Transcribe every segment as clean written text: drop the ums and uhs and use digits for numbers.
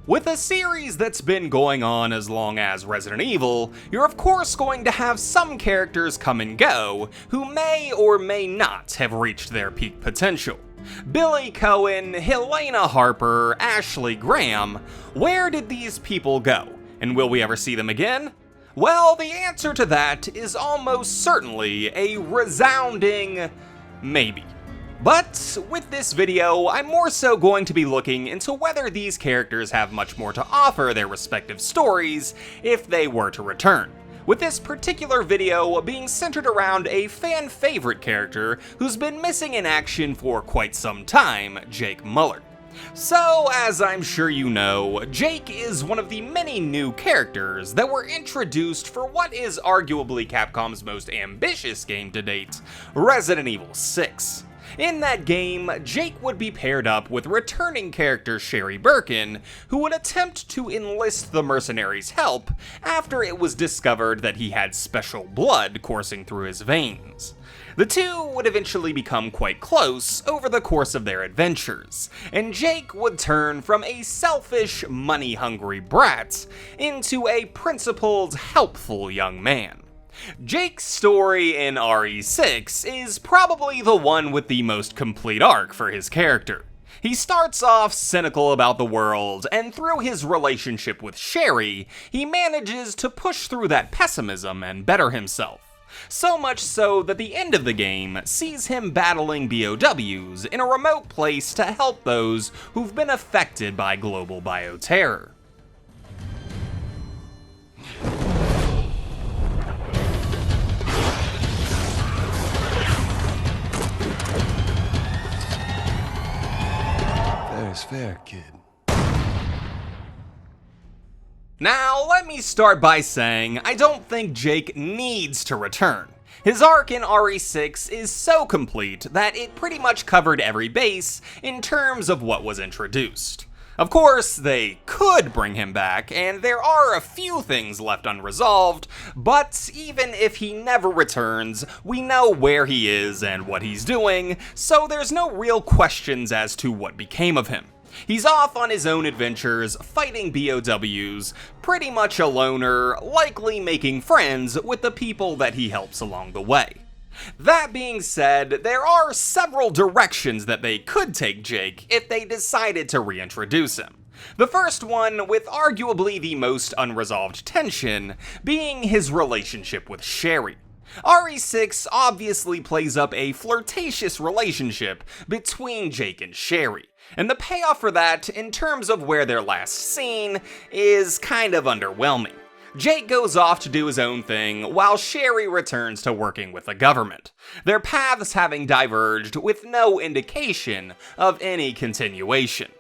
With a series that's been going on as long as Resident Evil, you're of course going to have some characters come and go who may or may not have reached their peak potential. Billy Coen, Helena Harper, Ashley Graham, where did these people go? And will we ever see them again? Well, the answer to that is almost certainly a resounding maybe. But with this video, I'm more so going to be looking into whether these characters have much more to offer their respective stories if they were to return. With this particular video being centered around a fan favorite character who's been missing in action for quite some time, Jake Muller. So, as I'm sure you know, Jake is one of the many new characters that were introduced for what is arguably Capcom's most ambitious game to date, Resident Evil 6. In that game, Jake would be paired up with returning character Sherry Birkin, who would attempt to enlist the mercenaries' help after it was discovered that he had special blood coursing through his veins. The two would eventually become quite close over the course of their adventures, and Jake would turn from a selfish, money-hungry brat into a principled, helpful young man. Jake's story in RE6 is probably the one with the most complete arc for his character. He starts off cynical about the world, and through his relationship with Sherry, he manages to push through that pessimism and better himself. So much so that the end of the game sees him battling BOWs in a remote place to help those who've been affected by global bioterror. Fair's fair, kid. Now, let me start by saying I don't think Jake needs to return. His arc in RE6 is so complete that it pretty much covered every base in terms of what was introduced. Of course, they could bring him back, and there are a few things left unresolved, but even if he never returns, we know where he is and what he's doing, so there's no real questions as to what became of him. He's off on his own adventures, fighting BOWs, pretty much a loner, likely making friends with the people that he helps along the way. That being said, there are several directions that they could take Jake if they decided to reintroduce him. The first one, with arguably the most unresolved tension, being his relationship with Sherry. RE6 obviously plays up a flirtatious relationship between Jake and Sherry, and the payoff for that, in terms of where they're last seen, is kind of underwhelming. Jake goes off to do his own thing, while Sherry returns to working with the government, their paths having diverged with no indication of any continuation.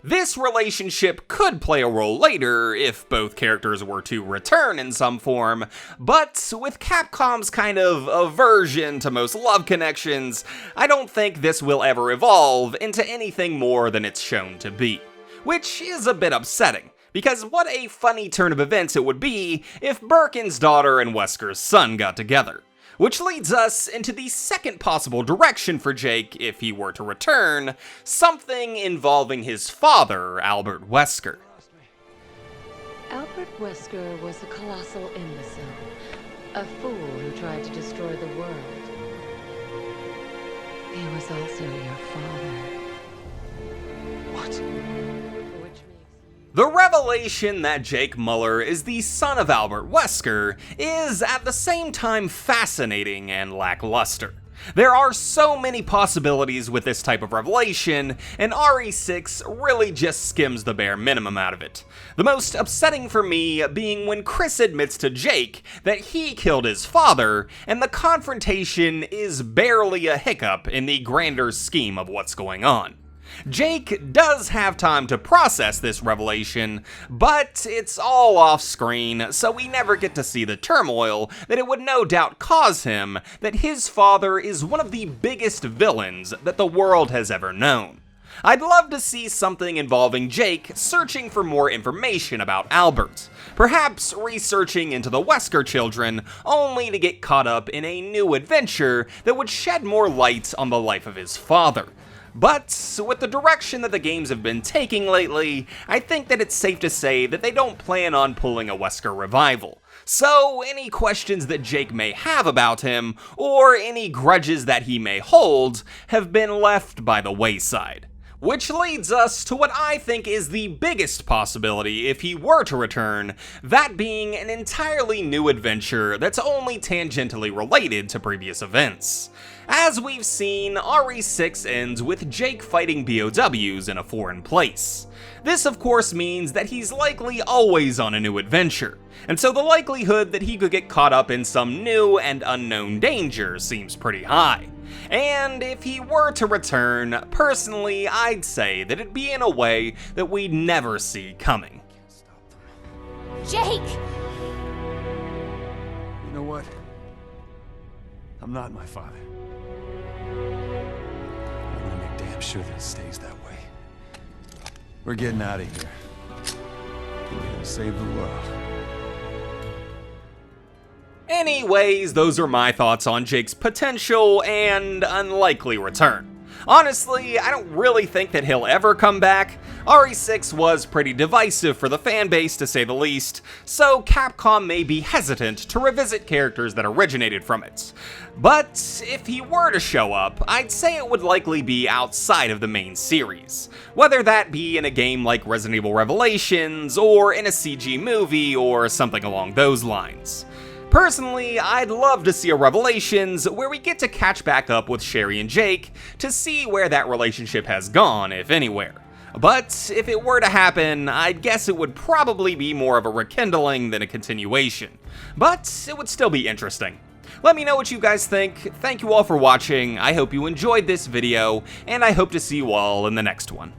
This relationship could play a role later if both characters were to return in some form, but with Capcom's kind of aversion to most love connections, I don't think this will ever evolve into anything more than it's shown to be. Which is a bit upsetting, because what a funny turn of events it would be if Birkin's daughter and Wesker's son got together. Which leads us into the second possible direction for Jake if he were to return, something involving his father, Albert Wesker. Albert Wesker was a colossal imbecile, a fool who tried to destroy the world. He was also your father. What? The revelation that Jake Muller is the son of Albert Wesker is at the same time fascinating and lackluster. There are so many possibilities with this type of revelation, and RE6 really just skims the bare minimum out of it. The most upsetting for me being when Chris admits to Jake that he killed his father, and the confrontation is barely a hiccup in the grander scheme of what's going on. Jake does have time to process this revelation, but it's all off screen, so we never get to see the turmoil that it would no doubt cause him that his father is one of the biggest villains that the world has ever known. I'd love to see something involving Jake searching for more information about Albert, perhaps researching into the Wesker children, only to get caught up in a new adventure that would shed more light on the life of his father. But with the direction that the games have been taking lately, I think that it's safe to say that they don't plan on pulling a Wesker revival. So any questions that Jake may have about him, or any grudges that he may hold, have been left by the wayside. Which leads us to what I think is the biggest possibility if he were to return, that being an entirely new adventure that's only tangentially related to previous events. As we've seen, RE6 ends with Jake fighting BOWs in a foreign place. This of course means that he's likely always on a new adventure, and so the likelihood that he could get caught up in some new and unknown danger seems pretty high. And if he were to return, personally I'd say that it'd be in a way that we'd never see coming. Jake! You know what? I'm not my father. I'm gonna make damn sure that it stays that way. We're getting out of here. We're gonna save the world. Anyways, those are my thoughts on Jake's potential and unlikely return. Honestly, I don't really think that he'll ever come back. RE6 was pretty divisive for the fanbase to say the least, so Capcom may be hesitant to revisit characters that originated from it. But if he were to show up, I'd say it would likely be outside of the main series, whether that be in a game like Resident Evil Revelations, or in a CG movie, or something along those lines. Personally, I'd love to see a Revelations where we get to catch back up with Sherry and Jake to see where that relationship has gone, if anywhere. But if it were to happen, I'd guess it would probably be more of a rekindling than a continuation. But it would still be interesting. Let me know what you guys think. Thank you all for watching, I hope you enjoyed this video, and I hope to see you all in the next one.